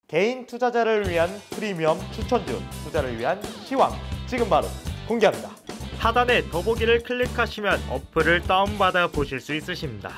개인 투자자를 위한 프리미엄 추천주, 투자를 위한 시황 지금 바로 공개합니다. 하단에 더보기를 클릭하시면 어플을 다운받아 보실 수 있으십니다.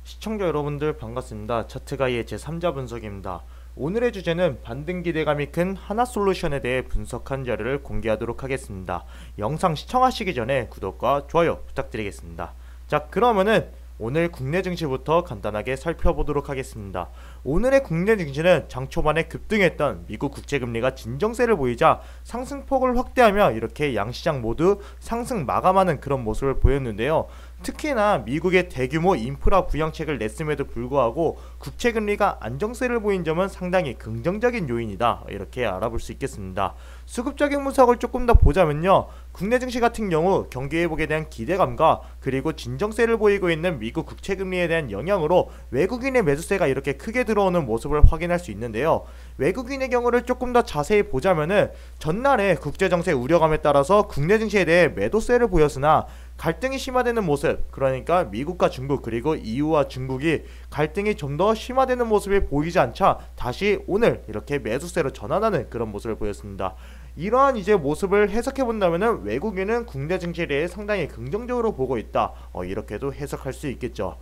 시청자 여러분들 반갑습니다. 차트가이의 제3자 분석입니다. 오늘의 주제는 반등 기대감이 큰 하나솔루션에 대해 분석한 자료를 공개하도록 하겠습니다. 영상 시청하시기 전에 구독과 좋아요 부탁드리겠습니다. 자, 그러면은 오늘 국내 증시부터 간단하게 살펴보도록 하겠습니다. 오늘의 국내 증시는 장 초반에 급등했던 미국 국채금리가 진정세를 보이자 상승폭을 확대하며 이렇게 양시장 모두 상승 마감하는 그런 모습을 보였는데요. 특히나 미국의 대규모 인프라 부양책을 냈음에도 불구하고 국채금리가 안정세를 보인 점은 상당히 긍정적인 요인이다, 이렇게 알아볼 수 있겠습니다. 수급적인 분석을 조금 더 보자면요, 국내 증시 같은 경우 경기회복에 대한 기대감과 그리고 진정세를 보이고 있는 미국 국채금리에 대한 영향으로 외국인의 매수세가 이렇게 크게 들어오는 모습을 확인할 수 있는데요. 외국인의 경우를 조금 더 자세히 보자면은 전날에 국제정세 우려감에 따라서 국내 증시에 대해 매도세를 보였으나 갈등이 심화되는 모습, 그러니까 미국과 중국 그리고 EU와 중국이 갈등이 좀 더 심화되는 모습이 보이지 않자 다시 오늘 이렇게 매수세로 전환하는 그런 모습을 보였습니다. 이러한 이제 모습을 해석해 본다면은 외국인은 국내 증시에 대해 상당히 긍정적으로 보고 있다, 이렇게도 해석할 수 있겠죠.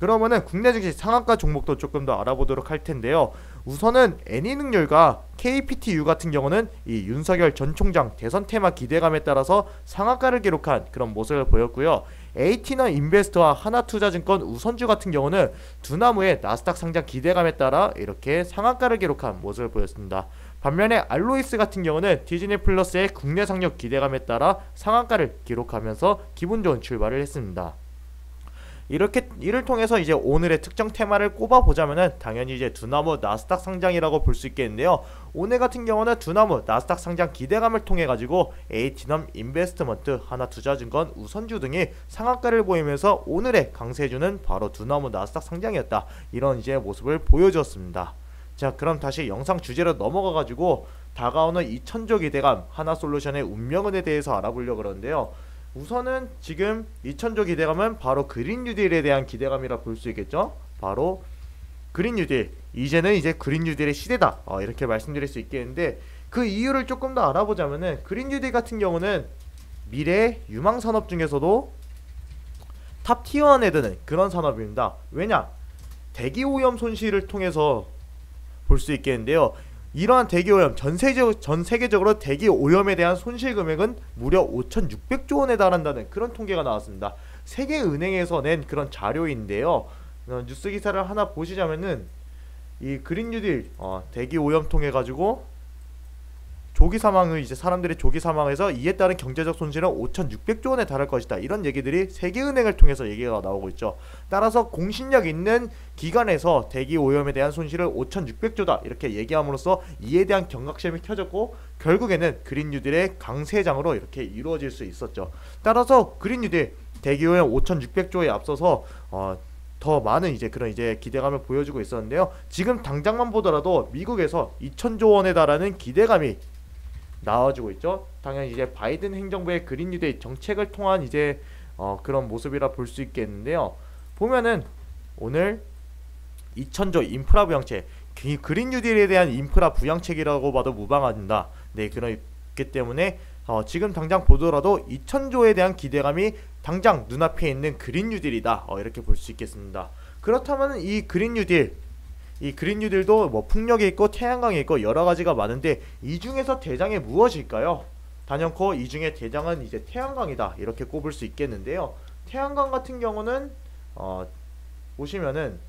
그러면은 국내 증시 상한가 종목도 조금 더 알아보도록 할 텐데요. 우선은 애니능률과 KPTU 같은 경우는 이 윤석열 전 총장 대선 테마 기대감에 따라서 상한가를 기록한 그런 모습을 보였고요. 에이티너 인베스트와 하나투자증권 우선주 같은 경우는 두나무의 나스닥 상장 기대감에 따라 이렇게 상한가를 기록한 모습을 보였습니다. 반면에 알로이스 같은 경우는 디즈니 플러스의 국내 상륙 기대감에 따라 상한가를 기록하면서 기분 좋은 출발을 했습니다. 이를 통해서 이제 오늘의 특정 테마를 꼽아보자면은 당연히 이제 두나무 나스닥 상장이라고 볼 수 있겠는데요. 오늘 같은 경우는 두나무 나스닥 상장 기대감을 통해 가지고 에이티넘 인베스트먼트, 하나투자증권 우선주 등이 상한가를 보이면서 오늘의 강세주는 바로 두나무 나스닥 상장이었다, 이런 이제 모습을 보여주었습니다. 자, 그럼 다시 영상 주제로 넘어가 가지고 다가오는 2000조 기대감 하나솔루션의 운명은에 대해서 알아보려고 그러는데요. 우선은 지금 2000조 기대감은 바로 그린 뉴딜에 대한 기대감이라 볼 수 있겠죠. 바로 그린 뉴딜, 이제는 이제 그린 뉴딜의 시대다, 이렇게 말씀드릴 수 있겠는데, 그 이유를 조금 더 알아보자면은 그린 뉴딜 같은 경우는 미래 유망 산업 중에서도 탑 티어 1에 드는 그런 산업입니다. 왜냐? 대기 오염 손실을 통해서 볼 수 있겠는데요. 이러한 대기오염, 전 세계적으로 대기오염에 대한 손실 금액은 무려 5,600조 원에 달한다는 그런 통계가 나왔습니다. 세계은행에서 낸 그런 자료인데요. 뉴스 기사를 하나 보시자면은 이 그린 뉴딜 대기오염 통해 가지고 조기 사망을 이제 사람들이 조기 사망해서 이에 따른 경제적 손실은 5,600조 원에 달할 것이다, 이런 얘기들이 세계은행을 통해서 얘기가 나오고 있죠. 따라서 공신력 있는 기관에서 대기 오염에 대한 손실을 5,600조다 이렇게 얘기함으로써 이에 대한 경각심이 켜졌고 결국에는 그린 뉴딜의 강세장으로 이렇게 이루어질 수 있었죠. 따라서 그린 뉴딜 대기 오염 5,600조에 앞서서 더 많은 이제 그런 이제 기대감을 보여주고 있었는데요. 지금 당장만 보더라도 미국에서 2,000조 원에 달하는 기대감이 나와주고 있죠. 당연히 이제 바이든 행정부의 그린 뉴딜 정책을 통한 이제 그런 모습이라 볼 수 있겠는데요. 보면은 오늘 2000조 인프라 부양책, 그린 뉴딜에 대한 인프라 부양책이라고 봐도 무방하다. 네, 그렇기 때문에 지금 당장 보더라도 2000조에 대한 기대감이 당장 눈앞에 있는 그린 뉴딜이다, 이렇게 볼 수 있겠습니다. 그렇다면 이 그린 뉴딜도 뭐 풍력이 있고 태양광이 있고 여러 가지가 많은데 이 중에서 대장이 무엇일까요? 단연코 이 중에 대장은 이제 태양광이다, 이렇게 꼽을 수 있겠는데요. 태양광 같은 경우는 보시면은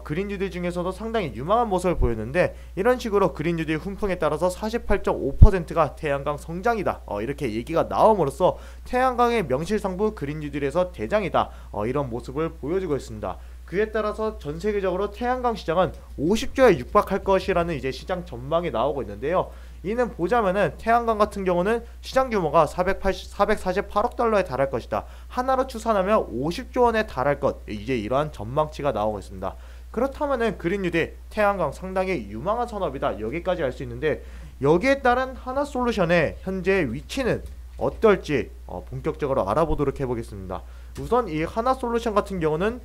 그린 뉴딜 중에서도 상당히 유망한 모습을 보였는데, 이런 식으로 그린 뉴딜 훈풍에 따라서 48.5%가 태양광 성장이다, 이렇게 얘기가 나옴으로써 태양광의 명실상부 그린 뉴딜에서 대장이다, 이런 모습을 보여주고 있습니다. 그에 따라서 전 세계적으로 태양광 시장은 50조에 육박할 것이라는 이제 시장 전망이 나오고 있는데요. 이는 보자면은 태양광 같은 경우는 시장 규모가 448억 달러에 달할 것이다, 하나로 추산하면 50조 원에 달할 것, 이제 이러한 전망치가 나오고 있습니다. 그렇다면은 그린 뉴딜 태양광 상당히 유망한 산업이다, 여기까지 알 수 있는데, 여기에 따른 하나솔루션의 현재 위치는 어떨지 본격적으로 알아보도록 해보겠습니다. 우선 이 하나솔루션 같은 경우는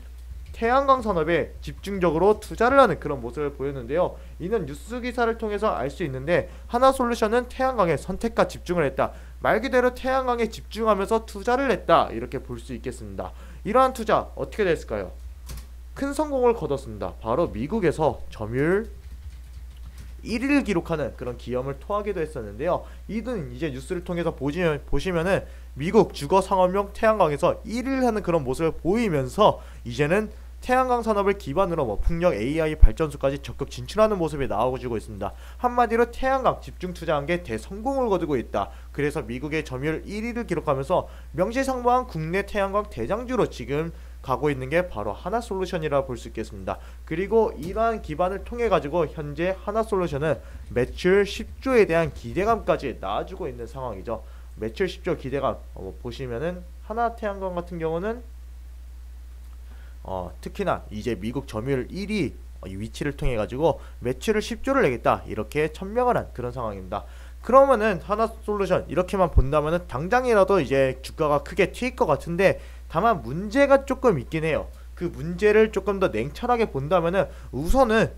태양광 산업에 집중적으로 투자를 하는 그런 모습을 보였는데요. 이는 뉴스 기사를 통해서 알 수 있는데 하나솔루션은 태양광에 선택과 집중을 했다. 말 그대로 태양광에 집중하면서 투자를 했다. 이렇게 볼 수 있겠습니다. 이러한 투자 어떻게 됐을까요? 큰 성공을 거뒀습니다. 바로 미국에서 점유율 1위를 기록하는 그런 기염을 토하기도 했었는데요. 이든 이제 뉴스를 통해서 보시면은 미국 주거 상업용 태양광에서 1위를 하는 그런 모습을 보이면서 이제는 태양광 산업을 기반으로 풍력 AI 발전소까지 적극 진출하는 모습이 나오고 있습니다. 한마디로 태양광 집중 투자한 게 대성공을 거두고 있다. 그래서 미국의 점유율 1위를 기록하면서 명실상부한 국내 태양광 대장주로 지금 가고 있는 게 바로 하나솔루션이라 볼 수 있겠습니다. 그리고 이러한 기반을 통해 가지고 현재 하나솔루션은 매출 10조에 대한 기대감까지 낳아주고 있는 상황이죠. 매출 10조 기대감 보시면은 하나태양광 같은 경우는 특히나 이제 미국 점유율 1위 위치를 통해 가지고 매출을 10조를 내겠다 이렇게 천명을 한 그런 상황입니다. 그러면은 하나솔루션 이렇게만 본다면은 당장이라도 이제 주가가 크게 튈 것 같은데 다만 문제가 조금 있긴 해요. 그 문제를 조금 더 냉철하게 본다면은 우선은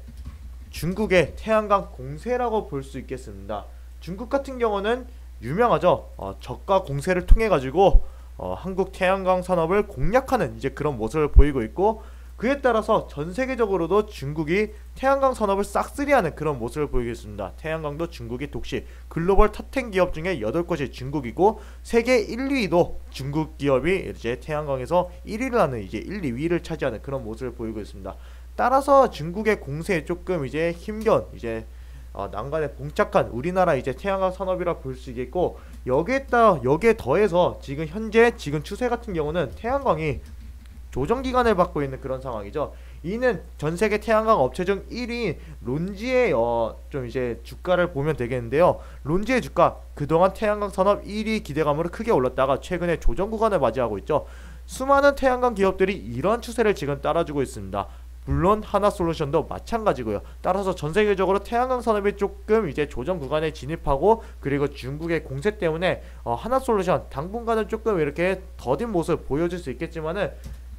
중국의 태양광 공세라고 볼 수 있겠습니다. 중국 같은 경우는 유명하죠. 저가 공세를 통해 가지고 한국 태양광 산업을 공략하는 이제 그런 모습을 보이고 있고, 그에 따라서 전 세계적으로도 중국이 태양광 산업을 싹쓸이하는 그런 모습을 보이겠습니다. 태양광도 중국이 독시 글로벌 탑10 기업 중에 8곳이 중국이고 세계 1, 2위도 중국 기업이 이제 태양광에서 1위를 하는 이제 1, 2위를 차지하는 그런 모습을 보이고 있습니다. 따라서 중국의 공세에 조금 이제 힘겨운 이제 난간에 봉착한 우리나라 이제 태양광 산업이라 볼 수 있겠고, 여기에 더해서 지금 추세 같은 경우는 태양광이 조정 기간을 받고 있는 그런 상황이죠. 이는 전 세계 태양광 업체 중 1위 론지의 좀 이제 주가를 보면 되겠는데요. 론지의 주가 그동안 태양광 산업 1위 기대감으로 크게 올랐다가 최근에 조정 구간을 맞이하고 있죠. 수많은 태양광 기업들이 이런 추세를 지금 따라주고 있습니다. 물론 하나솔루션도 마찬가지고요. 따라서 전 세계적으로 태양광 산업이 조금 이제 조정 구간에 진입하고, 그리고 중국의 공세 때문에 하나솔루션 당분간은 조금 이렇게 더딘 모습 보여줄 수 있겠지만은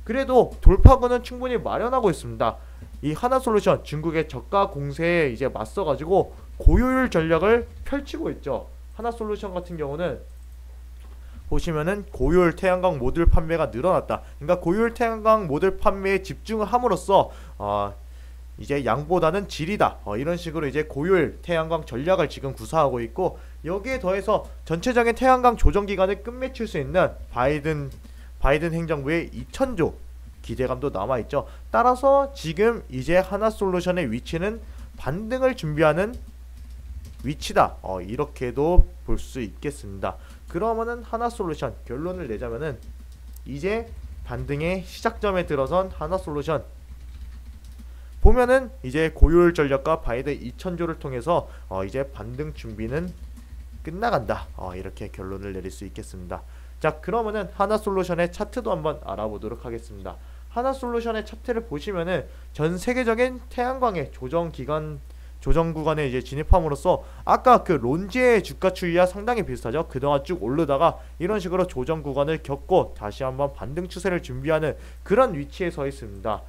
그래도 돌파구는 충분히 마련하고 있습니다. 이 하나솔루션 중국의 저가 공세에 이제 맞서가지고 고효율 전략을 펼치고 있죠. 하나솔루션 같은 경우는 보시면은 고효율 태양광 모듈 판매가 늘어났다. 그러니까 고효율 태양광 모듈 판매에 집중을 함으로써 이제 양보다는 질이다. 이런 식으로 이제 고효율 태양광 전략을 지금 구사하고 있고, 여기에 더해서 전체적인 태양광 조정 기간을 끝맺힐 수 있는 바이든 행정부의 2000조 기대감도 남아있죠. 따라서 지금 이제 하나솔루션의 위치는 반등을 준비하는 위치다. 이렇게도 볼 수 있겠습니다. 그러면은 하나솔루션 결론을 내자면은 이제 반등의 시작점에 들어선 하나솔루션 보면은 이제 고효율 전략과 바이든 2000조를 통해서 이제 반등 준비는 끝나간다. 이렇게 결론을 내릴 수 있겠습니다. 자, 그러면은 하나솔루션의 차트도 한번 알아보도록 하겠습니다. 하나솔루션의 차트를 보시면은 전 세계적인 태양광의 조정 구간에 이제 진입함으로써 아까 그 론지의 주가 추이와 상당히 비슷하죠. 그동안 쭉 오르다가 이런 식으로 조정 구간을 겪고 다시 한번 반등 추세를 준비하는 그런 위치에 서 있습니다.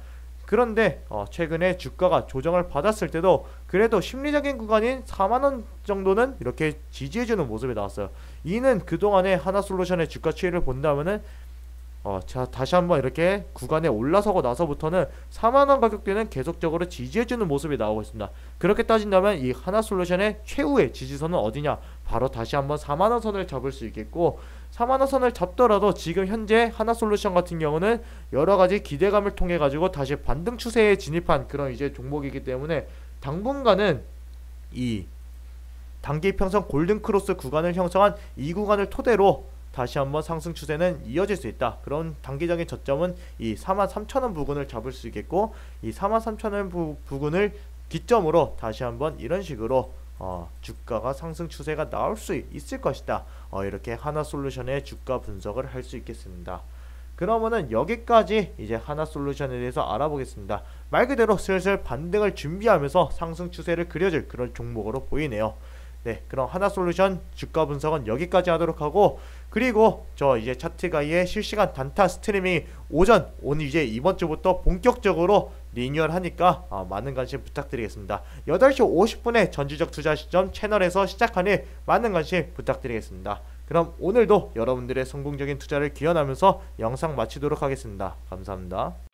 그런데 최근에 주가가 조정을 받았을 때도 그래도 심리적인 구간인 4만원 정도는 이렇게 지지해주는 모습이 나왔어요. 이는 그동안의 하나솔루션의 주가 추이를 본다면은 자, 다시 한번 이렇게 구간에 올라서고 나서부터는 4만원 가격대는 계속적으로 지지해주는 모습이 나오고 있습니다. 그렇게 따진다면 이 하나솔루션의 최후의 지지선은 어디냐? 바로 다시 한번 4만원 선을 잡을 수 있겠고, 4만원 선을 잡더라도 지금 현재 하나솔루션 같은 경우는 여러가지 기대감을 통해 가지고 다시 반등 추세에 진입한 그런 이제 종목이기 때문에 당분간은 이 단기평선 골든크로스 구간을 형성한 이 구간을 토대로 다시 한번 상승 추세는 이어질 수 있다. 그런 단기적인 저점은 이 43,000원 부근을 잡을 수 있겠고, 이 43,000원 부근을 기점으로 다시 한번 이런 식으로 주가가 상승 추세가 나올 수 있을 것이다. 이렇게 하나솔루션의 주가 분석을 할 수 있겠습니다. 그러면은 여기까지 이제 하나솔루션에 대해서 알아보겠습니다. 말 그대로 슬슬 반등을 준비하면서 상승 추세를 그려줄 그런 종목으로 보이네요. 네, 그럼 하나솔루션 주가 분석은 여기까지 하도록 하고, 그리고 저 이제 차트가이의 실시간 단타 스트리밍 오늘 이제 이번 주부터 본격적으로 리뉴얼 하니까 많은 관심 부탁드리겠습니다. 8시 50분에 전지적 투자 시점 채널에서 시작하니 많은 관심 부탁드리겠습니다. 그럼 오늘도 여러분들의 성공적인 투자를 기원하면서 영상 마치도록 하겠습니다. 감사합니다.